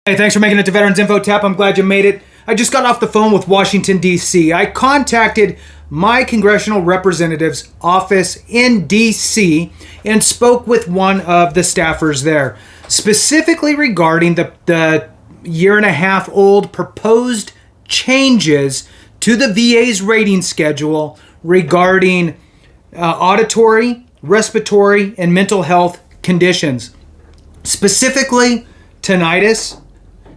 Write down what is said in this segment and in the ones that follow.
Hey, thanks for making it to Veterans Info Tap. I'm glad you made it. I just got off the phone with Washington, D.C. I contacted my congressional representative's office in D.C. and spoke with one of the staffers there, specifically regarding the year-and-a-half-old proposed changes to the VA's rating schedule regarding auditory, respiratory, and mental health conditions, specifically tinnitus,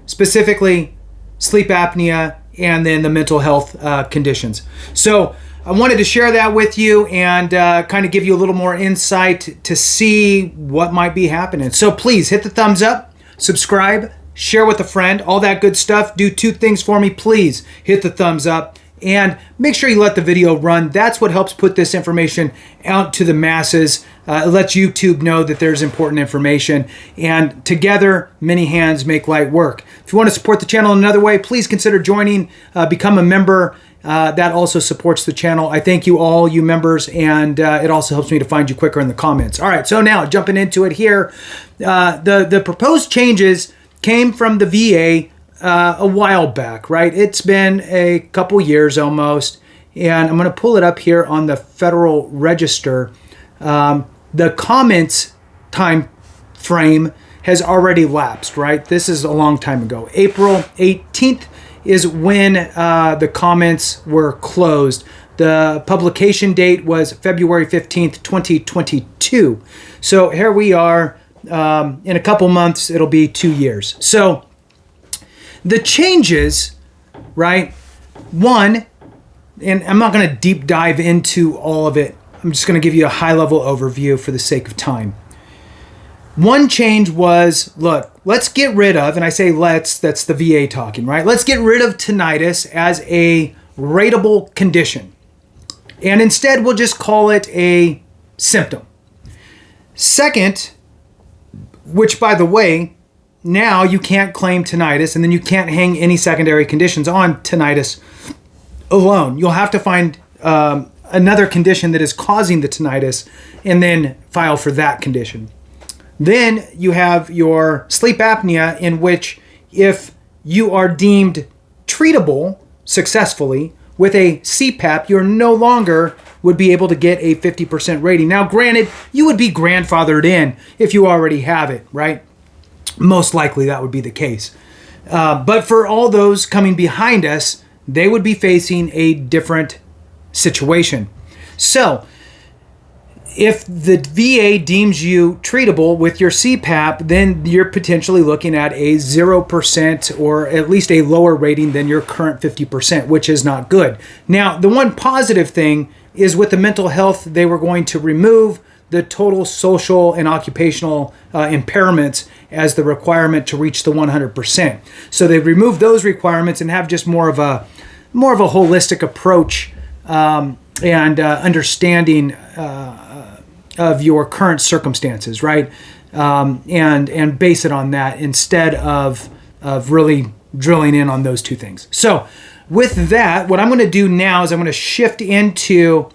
specifically sleep apnea, and then the mental health conditions. So I wanted to share that with you and kind of give you a little more insight to see what might be happening. So please hit the thumbs up, subscribe, share with a friend, all that good stuff. Do two things for me, please. Hit the thumbs up and make sure you let the video run. That's what helps put this information out to the masses. It lets YouTube know that there's important information, and together, many hands make light work. If you want to support the channel in another way, please consider joining, become a member. That also supports the channel. I thank you all, you members, and it also helps me to find you quicker in the comments. All right, so now jumping into it here, the proposed changes came from the VA a while back, right? It's been a couple years almost, and I'm going to pull it up here on the Federal Register. The comments time frame has already lapsed, right? This is a long time ago. April 18th is when the comments were closed. The publication date was February 15th, 2022. So here we are. In a couple months, it'll be 2 years. So the changes, right? One, and I'm not going to deep dive into all of it. I'm just going to give you a high-level overview for the sake of time. One change was, look, let's get rid of, and I say let's, that's the VA talking, right? Let's get rid of tinnitus as a rateable condition. And instead, we'll just call it a symptom. Second, which, by the way, now you can't claim tinnitus, and then you can't hang any secondary conditions on tinnitus alone. You'll have to find another condition that is causing the tinnitus and then file for that condition. Then you have your sleep apnea, in which if you are deemed treatable successfully with a CPAP, you're no longer would be able to get a 50% rating. Now, granted, you would be grandfathered in if you already have it, right? Most likely that would be the case. But for all those coming behind us, they would be facing a different situation. So if the VA deems you treatable with your CPAP, then you're potentially looking at a 0% or at least a lower rating than your current 50%, which is not good. Now, the one positive thing is with the mental health, they were going to remove the total social and occupational impairments as the requirement to reach the 100%. So they removed those requirements and have just more of a holistic approach and understanding of your current circumstances, right? And base it on that instead of really drilling in on those two things. So with that, what I'm going to do now is I'm going to shift into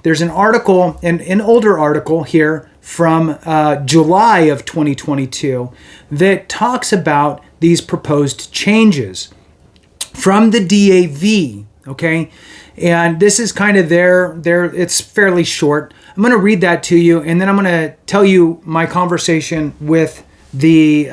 there's an article, an older article here from July of 2022 that talks about these proposed changes from the DAV, okay? And this is kind of it's fairly short. I'm going to read that to you, and then I'm going to tell you my conversation with the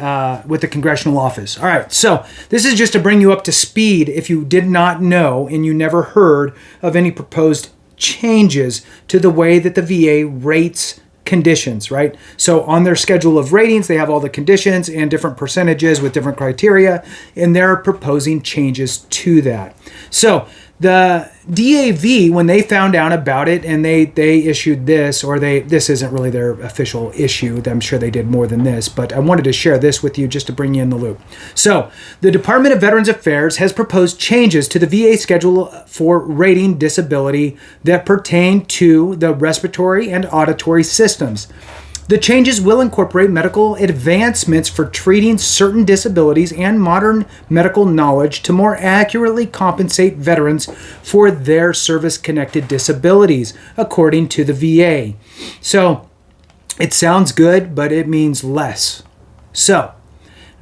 congressional office. All right, so this is just to bring you up to speed if you did not know and you never heard of any proposed changes to the way that the VA rates conditions, right? So on their schedule of ratings, they have all the conditions and different percentages with different criteria, and they're proposing changes to that. So the DAV, when they found out about it and they issued this, this isn't really their official issue. I'm sure they did more than this, but I wanted to share this with you just to bring you in the loop. So the Department of Veterans Affairs has proposed changes to the VA schedule for rating disability that pertain to the respiratory and auditory systems. The changes will incorporate medical advancements for treating certain disabilities and modern medical knowledge to more accurately compensate veterans for their service-connected disabilities, according to the VA. So it sounds good, but it means less. So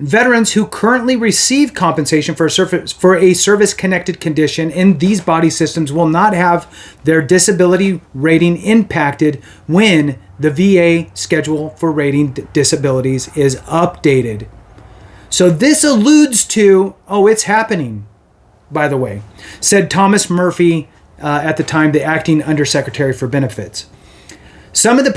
Veterans who currently receive compensation for a service-connected condition in these body systems will not have their disability rating impacted when the VA schedule for rating disabilities is updated. So this alludes to, it's happening, by the way, said Thomas Murphy, at the time the acting undersecretary for benefits. Some of the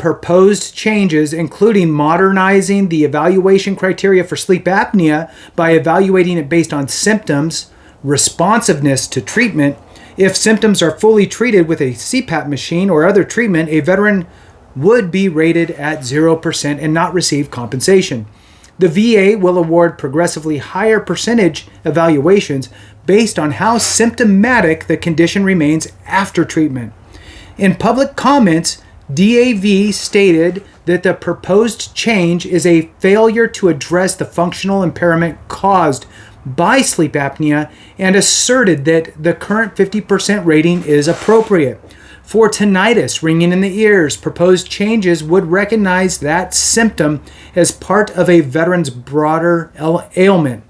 proposed changes, including modernizing the evaluation criteria for sleep apnea by evaluating it based on symptoms, responsiveness to treatment. If symptoms are fully treated with a CPAP machine or other treatment, a veteran would be rated at 0% and not receive compensation. The VA will award progressively higher percentage evaluations based on how symptomatic the condition remains after treatment. In public comments, DAV stated that the proposed change is a failure to address the functional impairment caused by sleep apnea and asserted that the current 50% rating is appropriate. For tinnitus, ringing in the ears, proposed changes would recognize that symptom as part of a veteran's broader ailment.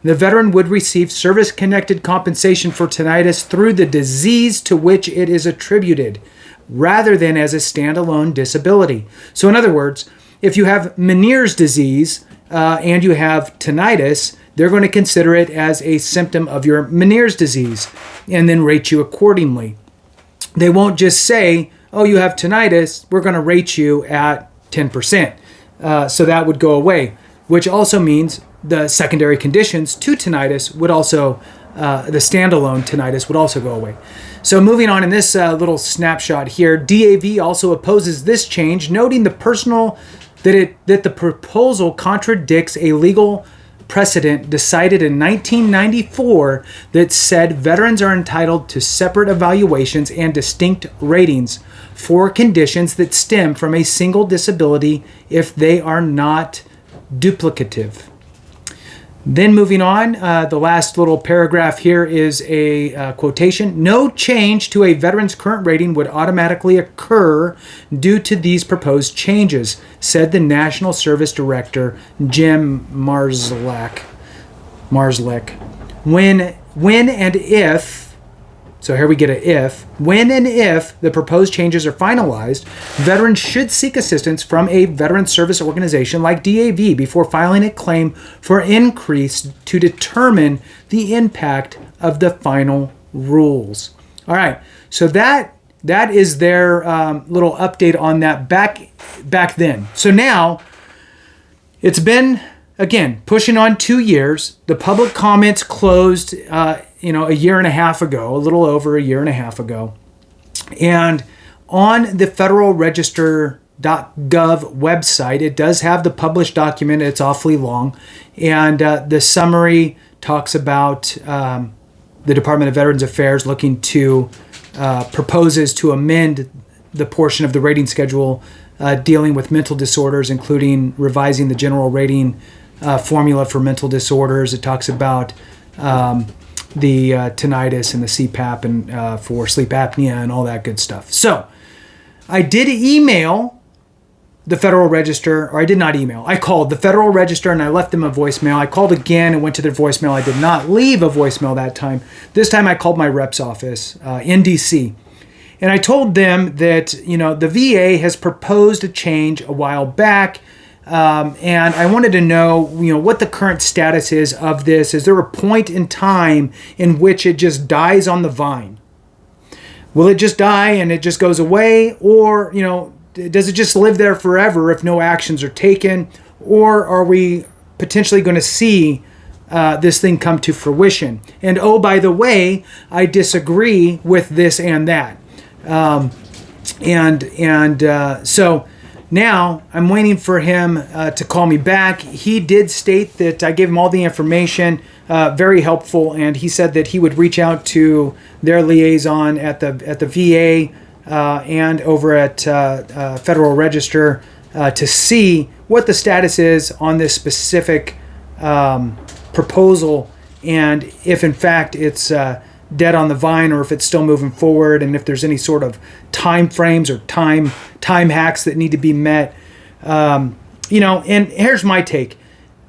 The veteran would receive service-connected compensation for tinnitus through the disease to which it is attributed, rather than as a standalone disability. So in other words, if you have Meniere's disease and you have tinnitus, they're going to consider it as a symptom of your Meniere's disease and then rate you accordingly. They won't just say, you have tinnitus, we're going to rate you at 10%. So that would go away, which also means the secondary conditions to tinnitus would also, the standalone tinnitus would also go away. So moving on in this little snapshot here, DAV also opposes this change, noting that the proposal contradicts a legal precedent decided in 1994 that said veterans are entitled to separate evaluations and distinct ratings for conditions that stem from a single disability if they are not duplicative. Then moving on, the last little paragraph here is a quotation. No change to a veteran's current rating would automatically occur due to these proposed changes, said the National Service Director, Jim Marzlek. When and if, so here we get a if, when and if the proposed changes are finalized, veterans should seek assistance from a veteran service organization like DAV before filing a claim for increase to determine the impact of the final rules. All right, so that is their little update on that back then. So now it's been, again, pushing on 2 years. The public comments closed a year and a half ago, a little over a year and a half ago. And on the Federal Register .gov website, it does have the published document. It's awfully long. And the summary talks about the Department of Veterans Affairs looking to proposes to amend the portion of the rating schedule dealing with mental disorders, including revising the general rating formula for mental disorders. It talks about the tinnitus and the CPAP and for sleep apnea and all that good stuff. So I did email the Federal Register, or I did not email. I called the Federal Register and I left them a voicemail. I called again and went to their voicemail. I did not leave a voicemail that time. This time I called my rep's office in DC. And I told them that, the VA has proposed a change a while back. And I wanted to know, what the current status is of this. Is there a point in time in which it just dies on the vine? Will it just die and it just goes away? Or, does it just live there forever if no actions are taken? Or are we potentially going to see this thing come to fruition? And by the way, I disagree with this and that. So now I'm waiting for him to call me back. He did state that I gave him all the information, very helpful, and he said that he would reach out to their liaison at the VA and over at Federal Register to see what the status is on this specific proposal, and if in fact it's dead on the vine or if it's still moving forward, and if there's any sort of time frames or time hacks that need to be met. And here's my take.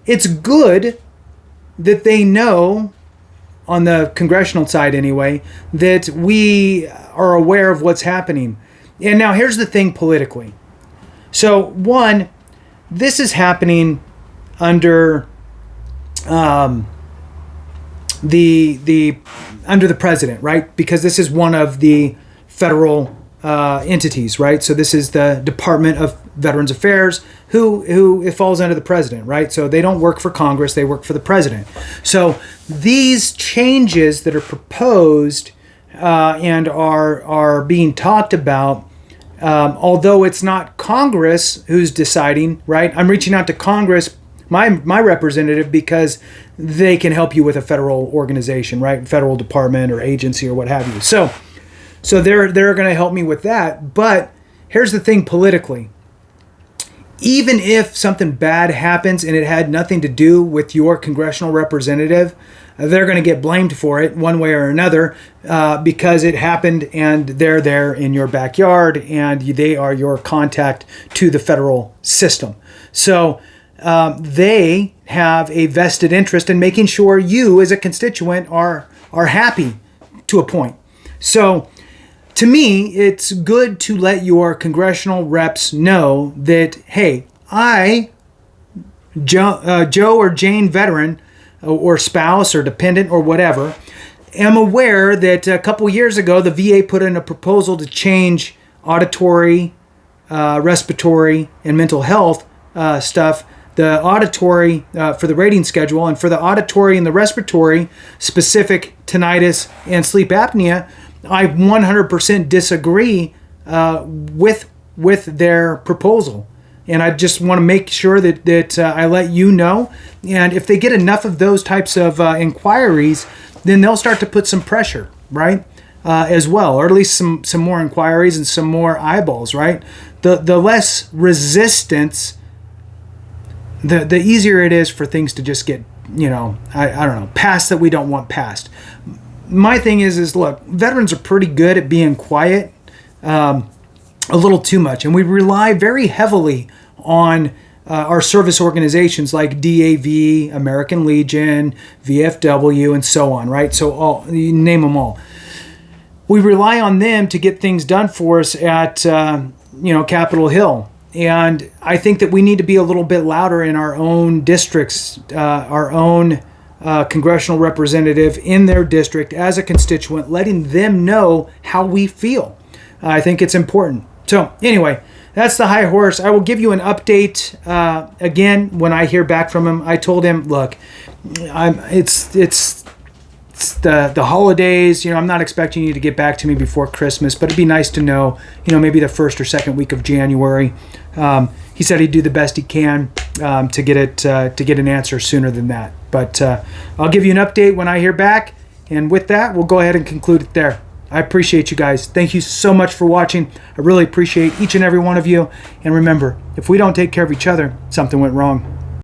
it's good that they know, on the congressional side anyway, that we are aware of what's happening. And now here's the thing politically. So one, this is happening under under the president, right? Because this is one of the federal entities, right? So this is the Department of Veterans Affairs, who it falls under the president, right? So they don't work for Congress, they work for the president. So these changes that are proposed and are being talked about, although it's not Congress who's deciding, right? I'm reaching out to Congress, my representative, because they can help you with a federal organization, right? Federal department or agency or what have you. So they're going to help me with that. But here's the thing politically. Even if something bad happens and it had nothing to do with your congressional representative, they're going to get blamed for it one way or another because it happened and they're there in your backyard and they are your contact to the federal system. So they have a vested interest in making sure you as a constituent are happy to a point. So to me, it's good to let your congressional reps know that, hey, Joe or Jane veteran or spouse or dependent or whatever, am aware that a couple years ago, the VA put in a proposal to change auditory, respiratory, and mental health stuff. The auditory for the rating schedule, and for the auditory and the respiratory, specific tinnitus and sleep apnea, I 100% disagree with their proposal. And I just want to make sure that I let you know. And if they get enough of those types of inquiries, then they'll start to put some pressure, right? As well, or at least some more inquiries and some more eyeballs, right? The less resistance, the easier it is for things to just get, I don't know, passed that we don't want passed. My thing is look, veterans are pretty good at being quiet, a little too much, and we rely very heavily on our service organizations like DAV, American Legion, VFW, and so on, right? So you name them all. We rely on them to get things done for us at Capitol Hill. And I think that we need to be a little bit louder in our own districts, our own congressional representative in their district as a constituent, letting them know how we feel. I think it's important. So anyway, that's the high horse. I will give you an update again when I hear back from him. I told him, look, it's the holidays. I'm not expecting you to get back to me before Christmas, but it'd be nice to know, maybe the first or second week of January. He said he'd do the best he can to get an answer sooner than that. But I'll give you an update when I hear back. And with that, we'll go ahead and conclude it there. I appreciate you guys. Thank you so much for watching. I really appreciate each and every one of you. And remember, if we don't take care of each other, something went wrong.